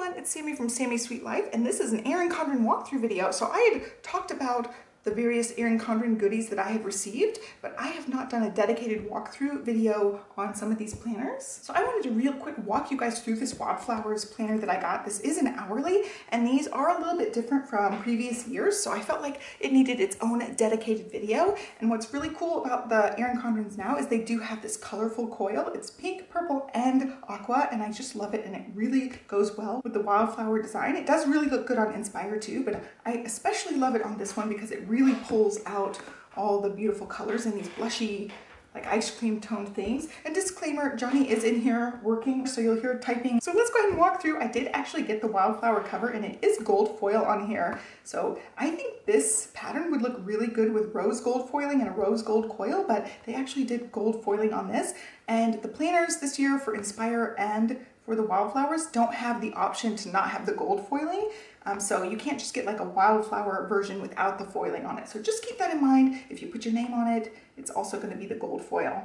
everyone, it's Sami from Sami's Sweet Life, and this is an Erin Condren walkthrough video. So I had talked about the various Erin Condren goodies that I have received, but I have not done a dedicated walkthrough video on some of these planners. So I wanted to real quick walk you guys through this Wildflowers planner that I got. This is an hourly, and these are a little bit different from previous years, so I felt like it needed its own dedicated video. And what's really cool about the Erin Condrens now is they do have this colorful coil. It's pink, purple, and aqua, and I just love it, and it really goes well with the wildflower design. It does really look good on Inspire too, but I especially love it on this one because it really pulls out all the beautiful colors in these blushy, like ice cream toned things. And disclaimer, Johnny is in here working, so you'll hear typing. So let's go ahead and walk through. I did actually get the wildflower cover, and it is gold foil on here. So I think this pattern would look really good with rose gold foiling and a rose gold coil, but they actually did gold foiling on this. And the planners this year for Inspire and for the Wildflowers don't have the option to not have the gold foiling. So you can't just get like a wildflower version without the foiling on it. So just keep that in mind. If you put your name on it, it's also going to be the gold foil.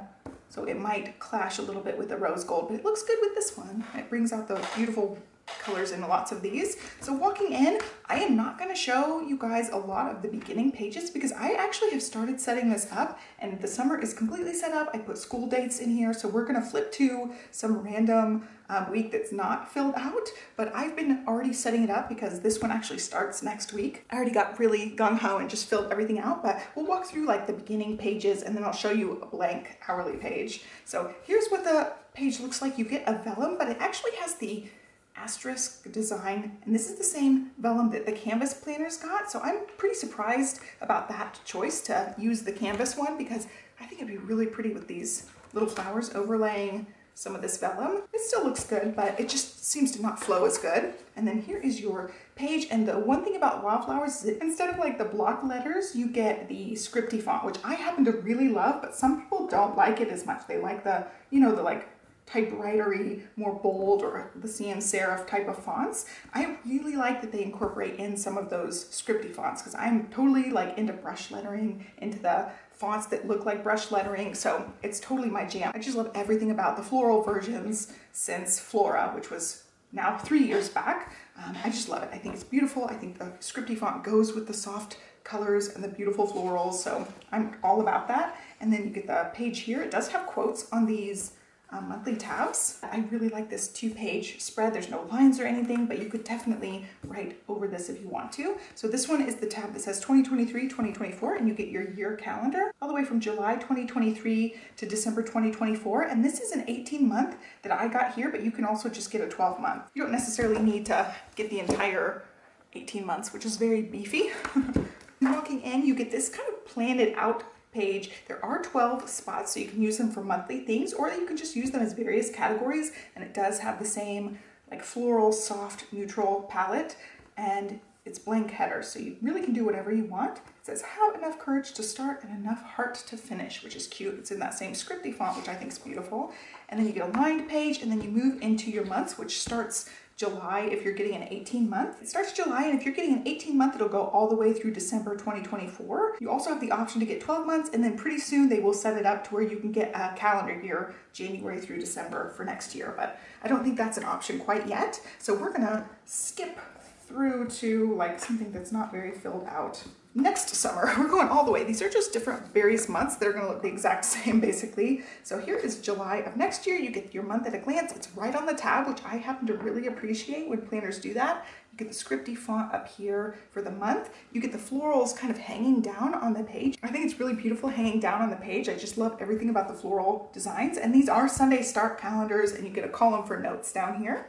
So it might clash a little bit with the rose gold, but it looks good with this one. It brings out the beautiful colors in lots of these. So walking in, I am not going to show you guys a lot of the beginning pages because I actually have started setting this up, and the summer is completely set up. I put school dates in here, so we're going to flip to some random week that's not filled out, but I've been already setting it up because this one actually starts next week. I already got really gung-ho and just filled everything out, but we'll walk through like the beginning pages and then I'll show you a blank hourly page. So here's what the page looks like. You get a vellum, but it actually has the asterisk design, and this is the same vellum that the canvas planners got, so I'm pretty surprised about that choice to use the canvas one because I think it'd be really pretty with these little flowers overlaying some of this vellum. It still looks good, but it just seems to not flow as good. And then here is your page, and the one thing about Wildflowers is that instead of like the block letters, you get the scripty font, which I happen to really love, but some people don't like it as much. They like the, you know, the like typewritery, more bold, or the sans serif type of fonts. I really like that they incorporate in some of those scripty fonts because I'm totally like into brush lettering, into the fonts that look like brush lettering, so it's totally my jam. I just love everything about the floral versions since Flora, which was now 3 years back. I just love it. I think it's beautiful. I think the scripty font goes with the soft colors and the beautiful florals, so I'm all about that. And then you get the page here. It does have quotes on these monthly tabs. I really like this 2-page spread. There's no lines or anything, but you could definitely write over this if you want to. So this one is the tab that says 2023, 2024, and you get your year calendar all the way from July 2023 to December 2024. And this is an 18-month that I got here, but you can also just get a 12-month. You don't necessarily need to get the entire 18 months, which is very beefy. Walking in, you get this kind of planned out page. There are 12 spots, so you can use them for monthly things, or you can just use them as various categories, and it does have the same like floral, soft, neutral palette, and it's blank header, so you really can do whatever you want. It says, have enough courage to start and enough heart to finish, which is cute. It's in that same scripty font, which I think is beautiful. And then you get a lined page, and then you move into your months, which starts July if you're getting an 18-month. It starts July, and if you're getting an 18-month, it'll go all the way through December 2024. You also have the option to get 12 months, and then pretty soon they will set it up to where you can get a calendar year, January through December for next year, but I don't think that's an option quite yet. So we're gonna skip through to like something that's not very filled out. Next summer, we're going all the way. These are just different various months that are gonna look the exact same basically. So here is July of next year. You get your month at a glance. It's right on the tab, which I happen to really appreciate when planners do that. You get the scripty font up here for the month. You get the florals kind of hanging down on the page. I think it's really beautiful hanging down on the page. I just love everything about the floral designs. And these are Sunday start calendars, and you get a column for notes down here.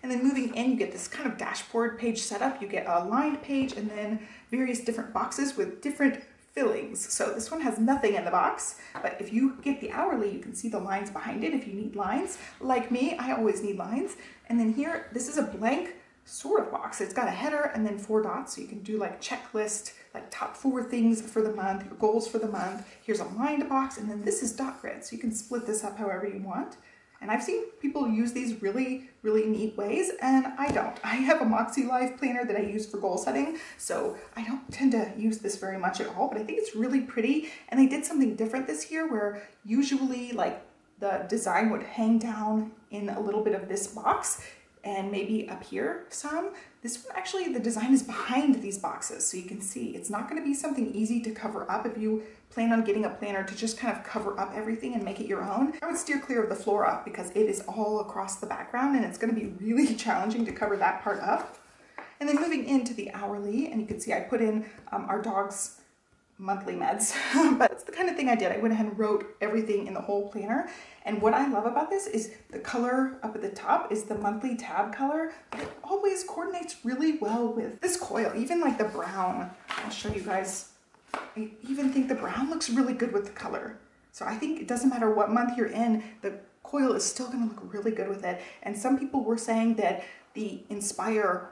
And then moving in, you get this kind of dashboard page setup. You get a lined page and then various different boxes with different fillings. So this one has nothing in the box, but if you get the hourly, you can see the lines behind it if you need lines. Like me, I always need lines. And then here, this is a blank sort of box. It's got a header and then 4 dots, so you can do like checklist, like top 4 things for the month, your goals for the month. Here's a lined box, and then this is dot grid, so you can split this up however you want. And I've seen people use these really, really neat ways, and I don't. I have a Moxie Life planner that I use for goal setting, so I don't tend to use this very much at all, but I think it's really pretty. And they did something different this year where usually like the design would hang down in a little bit of this box. and maybe up here some. This one actually, the design is behind these boxes, so you can see it's not going to be something easy to cover up. If you plan on getting a planner to just kind of cover up everything and make it your own, I would steer clear of the flora because it is all across the background and it's going to be really challenging to cover that part up. And then moving into the hourly, and you can see I put in our dog's monthly meds, but it's the kind of thing I did. I went ahead and wrote everything in the whole planner. And what I love about this is the color up at the top is the monthly tab color, but it always coordinates really well with this coil, even like the brown. I'll show you guys. I even think the brown looks really good with the color. So I think it doesn't matter what month you're in, the coil is still gonna look really good with it. And some people were saying that the Inspire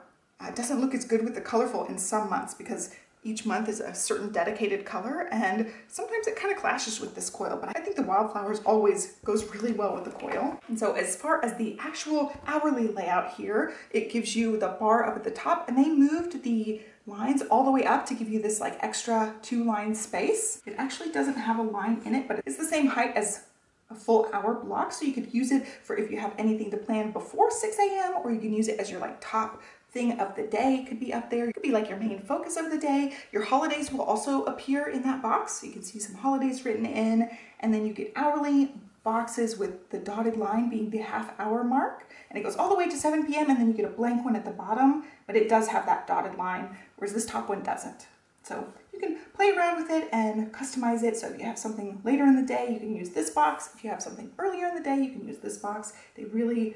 doesn't look as good with the colorful in some months because each month is a certain dedicated color, and sometimes it kind of clashes with this coil, but I think the Wildflowers always goes really well with the coil. And so as far as the actual hourly layout here, it gives you the bar up at the top, and they moved the lines all the way up to give you this like extra 2-line space. It actually doesn't have a line in it, but it's the same height as a full hour block, so you could use it for if you have anything to plan before 6 a.m. or you can use it as your like top thing of the day. Could be up there. It could be like your main focus of the day. Your holidays will also appear in that box, so you can see some holidays written in, and then you get hourly boxes with the dotted line being the half-hour mark, and it goes all the way to 7 p.m. and then you get a blank one at the bottom, but it does have that dotted line, whereas this top one doesn't. So you can play around with it and customize it. So if you have something later in the day, you can use this box. If you have something earlier in the day, you can use this box. They really,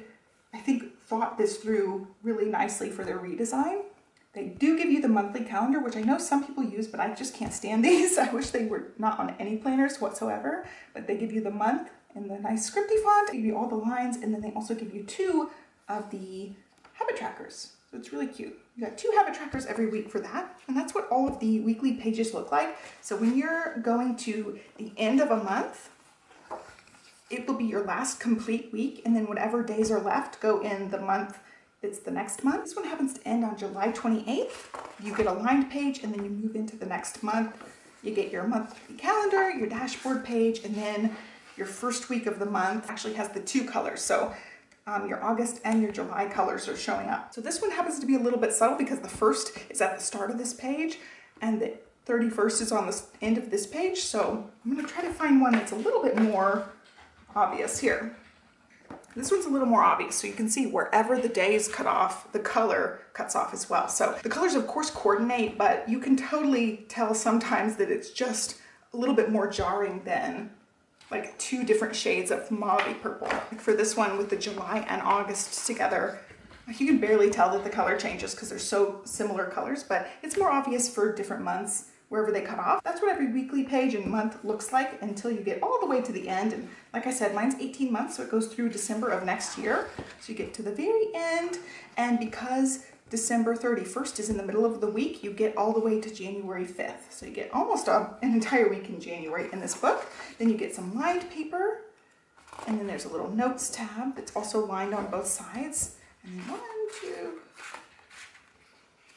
I think, thought this through really nicely for their redesign. They do give you the monthly calendar, which I know some people use, but I just can't stand these. I wish they were not on any planners whatsoever, but they give you the month in the nice scripty font, they give you all the lines, and then they also give you 2 of the habit trackers. So it's really cute. You got 2 habit trackers every week for that, and that's what all of the weekly pages look like. So when you're going to the end of a month, it will be your last complete week, and then whatever days are left go in the month that's the next month. This one happens to end on July 28th. You get a lined page, and then you move into the next month. You get your monthly calendar, your dashboard page, and then your first week of the month actually has the 2 colors. So your August and your July colors are showing up. So this one happens to be a little bit subtle because the first is at the start of this page and the 31st is on the end of this page. So I'm going to try to find one that's a little bit more obvious here. This one's a little more obvious, so you can see wherever the day is cut off, the color cuts off as well. So the colors of course coordinate, but you can totally tell sometimes that it's just a little bit more jarring than like 2 different shades of mauve purple. Like for this one with the July and August together, you can barely tell that the color changes because they're so similar colors, but it's more obvious for different months wherever they cut off. That's what every weekly page and month looks like until you get all the way to the end. And like I said, mine's 18 months, so it goes through December of next year. So you get to the very end, and because December 31st is in the middle of the week, you get all the way to January 5th. So you get almost an entire week in January in this book. Then you get some lined paper, and then there's a little notes tab that's also lined on both sides. And then 1, 2,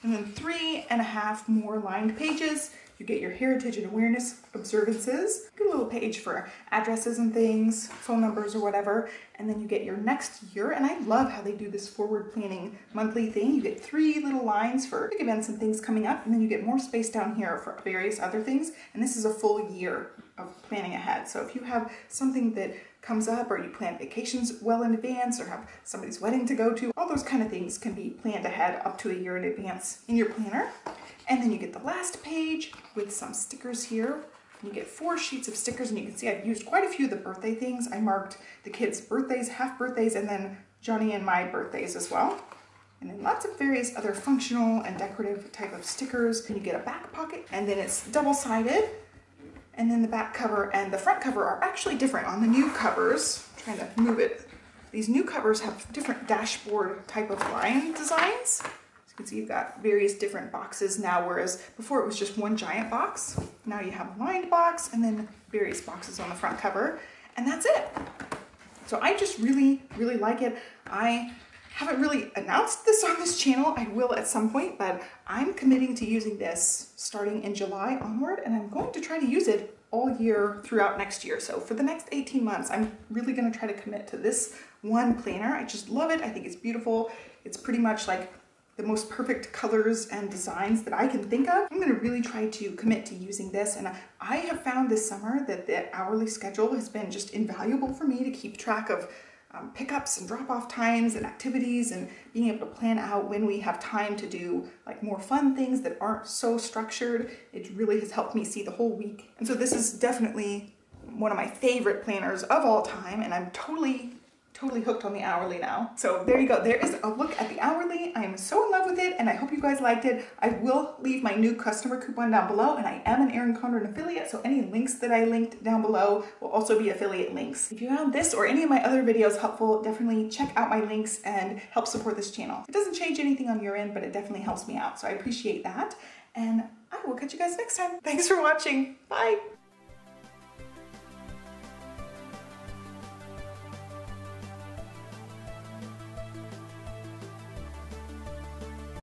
and then 3.5 more lined pages. You get your heritage and awareness observances, get a little page for addresses and things, phone numbers or whatever, and then you get your next year. And I love how they do this forward planning monthly thing. You get 3 little lines for big events and things coming up, and then you get more space down here for various other things. And this is a full year of planning ahead. So if you have something that comes up, or you plan vacations well in advance, or have somebody's wedding to go to, all those kind of things can be planned ahead up to a year in advance in your planner. And then you get the last page with some stickers here. You get 4 sheets of stickers, and you can see I've used quite a few of the birthday things. I marked the kids' birthdays, half birthdays, and then Johnny and my birthdays as well. And then lots of various other functional and decorative type of stickers. And you get a back pocket, and then it's double-sided. And then the back cover and the front cover are actually different on the new covers. I'm trying to move it. These new covers have different dashboard type of line designs. You can see you've got various different boxes now, whereas before it was just one giant box. Now you have a lined box and then various boxes on the front cover, and that's it. So I just really, really like it. I haven't really announced this on this channel. I will at some point, but I'm committing to using this starting in July onward, and I'm going to try to use it all year throughout next year. So for the next 18 months, I'm really going to try to commit to this one planner. I just love it. I think it's beautiful. It's pretty much like the most perfect colors and designs that I can think of. I'm gonna really try to commit to using this, and I have found this summer that the hourly schedule has been just invaluable for me to keep track of pickups and drop-off times and activities, and being able to plan out when we have time to do like more fun things that aren't so structured. It really has helped me see the whole week. And so this is definitely one of my favorite planners of all time, and I'm totally hooked on the hourly now. So there you go. There is a look at the hourly. I am so in love with it, and I hope you guys liked it. I will leave my new customer coupon down below, and I am an Erin Condren affiliate, so any links that I linked down below will also be affiliate links. If you found this or any of my other videos helpful, definitely check out my links and help support this channel. It doesn't change anything on your end, but it definitely helps me out, so I appreciate that. And I will catch you guys next time. Thanks for watching. Bye.